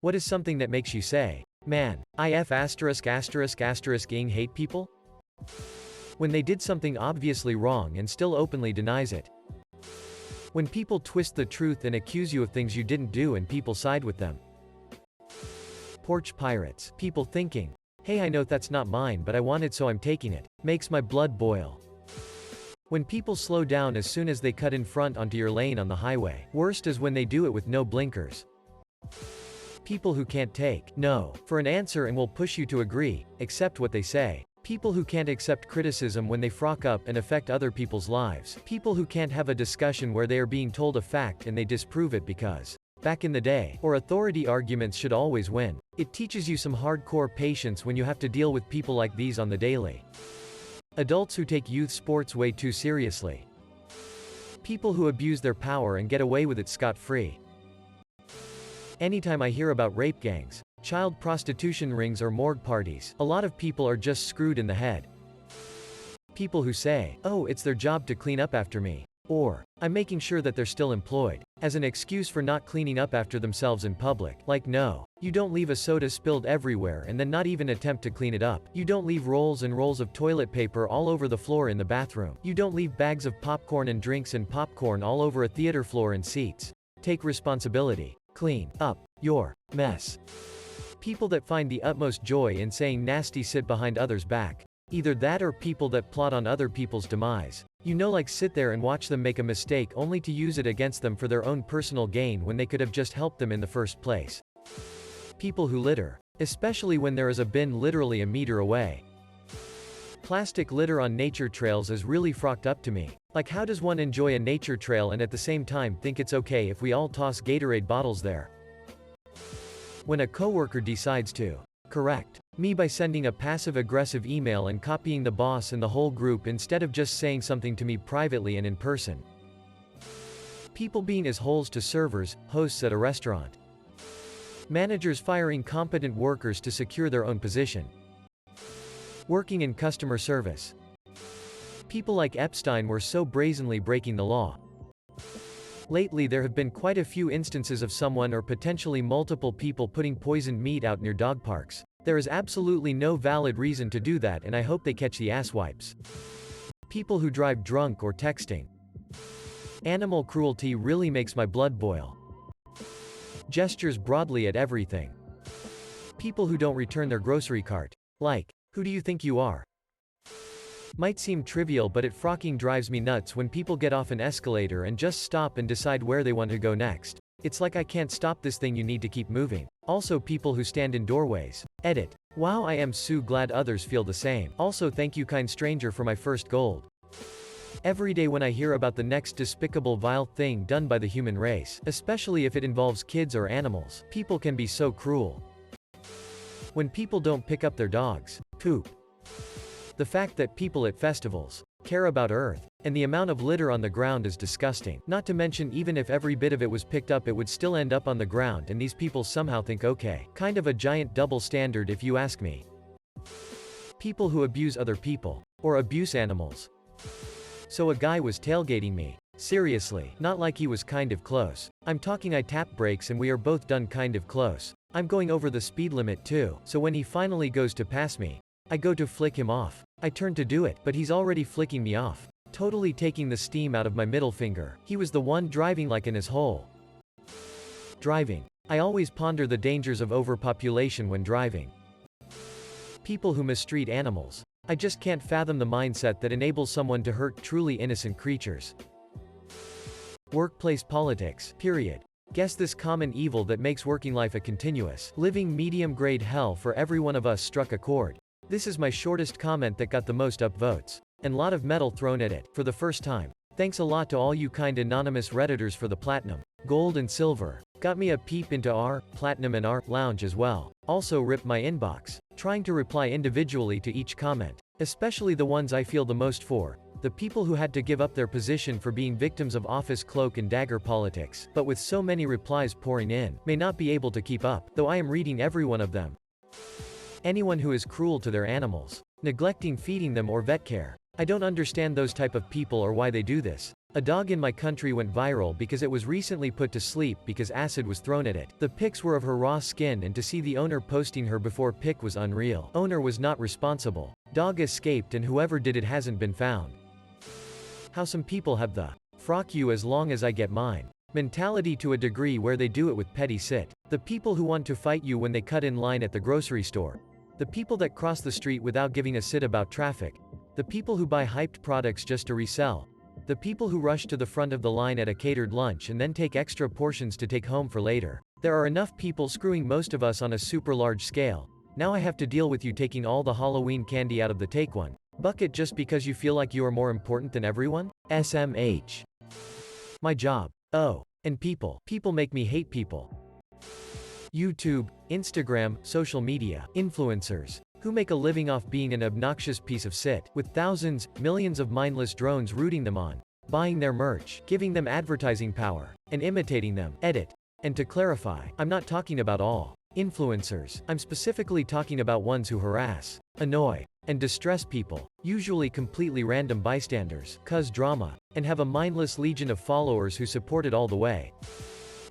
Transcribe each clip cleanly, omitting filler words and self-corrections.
What is something that makes you say, man, if *****ing hate people? When they did something obviously wrong and still openly denies it. When people twist the truth and accuse you of things you didn't do and people side with them. Porch pirates. People thinking, hey, I know that's not mine but I want it so I'm taking it. Makes my blood boil. When people slow down as soon as they cut in front onto your lane on the highway. Worst is when they do it with no blinkers. People who can't take no for an answer and will push you to agree, accept what they say. People who can't accept criticism when they frock up and affect other people's lives. People who can't have a discussion where they are being told a fact and they disprove it because back in the day, or authority arguments should always win. It teaches you some hardcore patience when you have to deal with people like these on the daily. Adults who take youth sports way too seriously. People who abuse their power and get away with it scot-free. Anytime I hear about rape gangs, child prostitution rings or morgue parties, a lot of people are just screwed in the head. People who say, oh, it's their job to clean up after me. Or, I'm making sure that they're still employed, as an excuse for not cleaning up after themselves in public. Like no, you don't leave a soda spilled everywhere and then not even attempt to clean it up. You don't leave rolls and rolls of toilet paper all over the floor in the bathroom. You don't leave bags of popcorn and drinks and popcorn all over a theater floor and seats. Take responsibility. Clean up your mess. People that find the utmost joy in saying nasty shit behind others' back. Either that or people that plot on other people's demise. You know, like sit there and watch them make a mistake only to use it against them for their own personal gain when they could have just helped them in the first place. People who litter. Especially when there is a bin literally a meter away. Plastic litter on nature trails is really frocked up to me. Like how does one enjoy a nature trail and at the same time think it's okay if we all toss Gatorade bottles there? When a coworker decides to correct me by sending a passive-aggressive email and copying the boss and the whole group instead of just saying something to me privately and in person. People being assholes to servers, hosts at a restaurant. Managers firing competent workers to secure their own position. Working in customer service. People like Epstein were so brazenly breaking the law. Lately there have been quite a few instances of someone or potentially multiple people putting poisoned meat out near dog parks. There is absolutely no valid reason to do that and I hope they catch the asswipes. People who drive drunk or texting. Animal cruelty really makes my blood boil. Gestures broadly at everything. People who don't return their grocery cart. Like, who do you think you are? Might seem trivial but it frocking drives me nuts when people get off an escalator and just stop and decide where they want to go next. It's like I can't stop this thing, you need to keep moving. Also people who stand in doorways. Edit. Wow, I am so glad others feel the same. Also thank you kind stranger for my first gold. Every day when I hear about the next despicable vile thing done by the human race, especially if it involves kids or animals, people can be so cruel. When people don't pick up their dogs' poop. The fact that people at festivals care about Earth, and the amount of litter on the ground is disgusting. Not to mention even if every bit of it was picked up it would still end up on the ground and these people somehow think okay. Kind of a giant double standard if you ask me. People who abuse other people. Or abuse animals. So a guy was tailgating me. Seriously, not like he was kind of close. I'm talking I tap brakes and we are both done kind of close. I'm going over the speed limit too, so when he finally goes to pass me, I go to flick him off. I turn to do it, but he's already flicking me off. Totally taking the steam out of my middle finger. He was the one driving like in his hole. Driving. I always ponder the dangers of overpopulation when driving. People who mistreat animals. I just can't fathom the mindset that enables someone to hurt truly innocent creatures. Workplace politics. Period. Guess this common evil that makes working life a continuous, living medium-grade hell for every one of us struck a chord. This is my shortest comment that got the most upvotes. And lot of metal thrown at it, for the first time. Thanks a lot to all you kind anonymous Redditors for the platinum, gold and silver. Got me a peep into R, platinum and R, lounge as well. Also ripped my inbox. Trying to reply individually to each comment. Especially the ones I feel the most for. The people who had to give up their position for being victims of office cloak and dagger politics. But with so many replies pouring in, may not be able to keep up, though I am reading every one of them. Anyone who is cruel to their animals, neglecting feeding them or vet care. I don't understand those type of people or why they do this. A dog in my country went viral because it was recently put to sleep because acid was thrown at it. The pics were of her raw skin, and to see the owner posting her before pic was unreal. Owner was not responsible. Dog escaped, and whoever did it hasn't been found. How some people have the "frock you as long as I get mine" mentality to a degree where they do it with petty sit. The people who want to fight you when they cut in line at the grocery store. The people that cross the street without giving a shit about traffic. The people who buy hyped products just to resell. The people who rush to the front of the line at a catered lunch and then take extra portions to take home for later. There are enough people screwing most of us on a super large scale. Now I have to deal with you taking all the Halloween candy out of the take one bucket just because you feel like you are more important than everyone? SMH. My job. Oh. And people. People make me hate people. YouTube, Instagram, social media, influencers, who make a living off being an obnoxious piece of shit, with thousands, millions of mindless drones rooting them on, buying their merch, giving them advertising power, and imitating them. Edit. And to clarify, I'm not talking about all influencers. I'm specifically talking about ones who harass, annoy, and distress people, usually completely random bystanders, cause drama, and have a mindless legion of followers who support it all the way.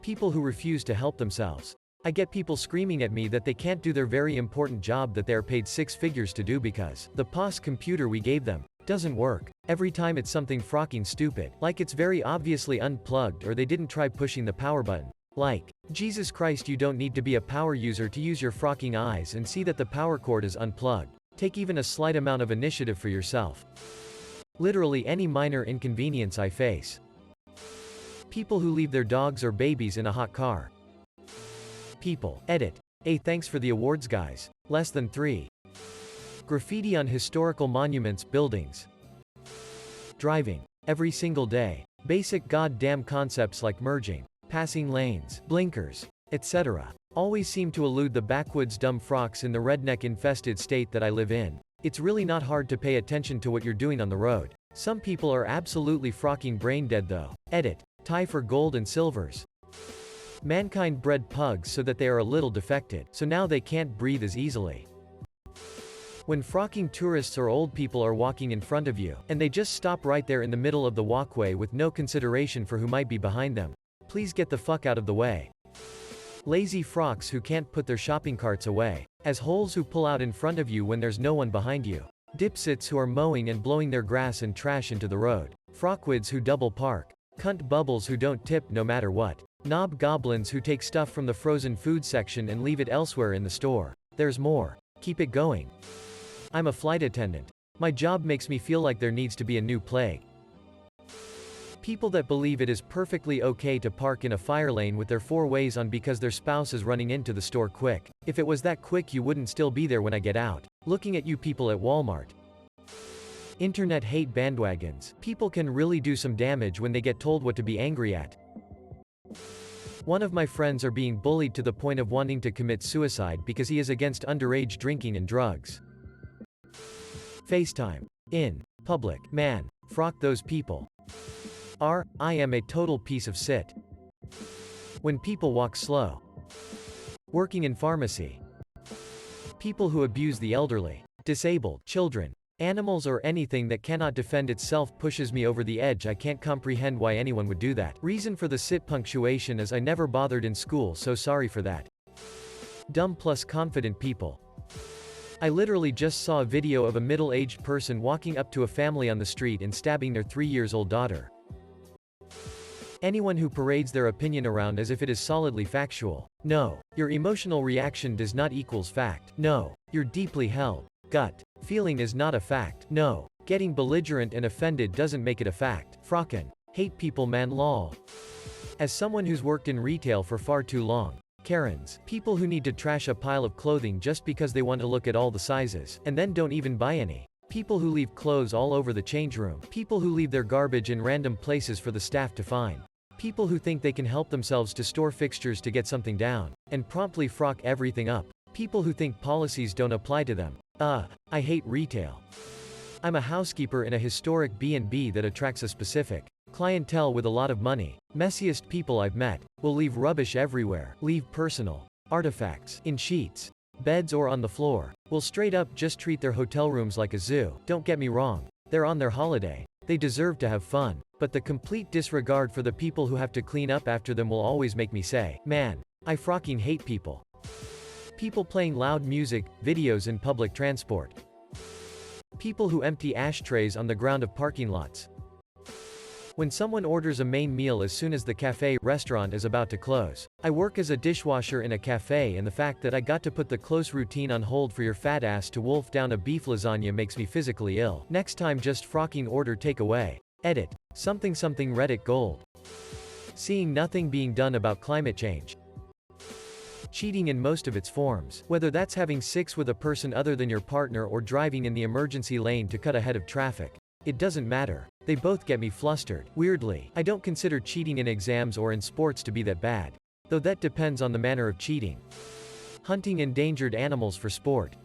People who refuse to help themselves. I get people screaming at me that they can't do their very important job that they're paid 6 figures to do because the POS computer we gave them doesn't work. Every time it's something frocking stupid, like it's very obviously unplugged or they didn't try pushing the power button. Like, Jesus Christ, you don't need to be a power user to use your frocking eyes and see that the power cord is unplugged. Take even a slight amount of initiative for yourself. Literally any minor inconvenience I face. People who leave their dogs or babies in a hot car. People. Edit. Hey, thanks for the awards, guys. Less than 3. Graffiti on historical monuments, buildings. Driving. Every single day. Basic goddamn concepts like merging, passing lanes, blinkers, etc. always seem to elude the backwoods dumb frocks in the redneck-infested state that I live in. It's really not hard to pay attention to what you're doing on the road. Some people are absolutely frocking brain dead though. Edit. Tie for gold and silvers. Mankind bred pugs so that they are a little defected, so now they can't breathe as easily. When frocking tourists or old people are walking in front of you, and they just stop right there in the middle of the walkway with no consideration for who might be behind them. Please get the fuck out of the way. Lazy frocks who can't put their shopping carts away. As holes who pull out in front of you when there's no one behind you. Dipsits who are mowing and blowing their grass and trash into the road. Frockwids who double park. Cunt bubbles who don't tip no matter what. Knob goblins who take stuff from the frozen food section and leave it elsewhere in the store. There's more. Keep it going. I'm a flight attendant. My job makes me feel like there needs to be a new plague. People that believe it is perfectly okay to park in a fire lane with their 4 ways on because their spouse is running into the store quick. If it was that quick, you wouldn't still be there when I get out. Looking at you people at Walmart. Internet hate bandwagons. People can really do some damage when they get told what to be angry at. One of my friends are being bullied to the point of wanting to commit suicide because he is against underage drinking and drugs. FaceTime. In public. Man. Frock those people. I am a total piece of shit. When people walk slow. Working in pharmacy. People who abuse the elderly. Disabled. Children. Animals or anything that cannot defend itself pushes me over the edge. I can't comprehend why anyone would do that. Reason for the sit punctuation is I never bothered in school, so sorry for that. Dumb plus confident people. I literally just saw a video of a middle-aged person walking up to a family on the street and stabbing their 3-year-old daughter. Anyone who parades their opinion around as if it is solidly factual. No. Your emotional reaction does not equals fact. No. Your deeply held gut feeling is not a fact. No. Getting belligerent and offended doesn't make it a fact. Frockin' hate people, man, lol. As someone who's worked in retail for far too long. Karens. People who need to trash a pile of clothing just because they want to look at all the sizes, and then don't even buy any. People who leave clothes all over the change room. People who leave their garbage in random places for the staff to find. People who think they can help themselves to store fixtures to get something down, and promptly frock everything up. People who think policies don't apply to them. I hate retail. I'm a housekeeper in a historic B&B that attracts a specific clientele with a lot of money. Messiest people I've met will leave rubbish everywhere, leave personal artifacts in sheets, beds or on the floor, will straight up just treat their hotel rooms like a zoo. Don't get me wrong, they're on their holiday. They deserve to have fun. But the complete disregard for the people who have to clean up after them will always make me say, man, I frocking hate people. People playing loud music, videos in public transport. People who empty ashtrays on the ground of parking lots. When someone orders a main meal as soon as the cafe, restaurant is about to close. I work as a dishwasher in a cafe, and the fact that I got to put the close routine on hold for your fat ass to wolf down a beef lasagna makes me physically ill. Next time just frocking order takeaway. Edit. Something Reddit gold. Seeing nothing being done about climate change. Cheating in most of its forms. Whether that's having sex with a person other than your partner or driving in the emergency lane to cut ahead of traffic. It doesn't matter. They both get me flustered. Weirdly, I don't consider cheating in exams or in sports to be that bad. Though that depends on the manner of cheating. Hunting endangered animals for sport.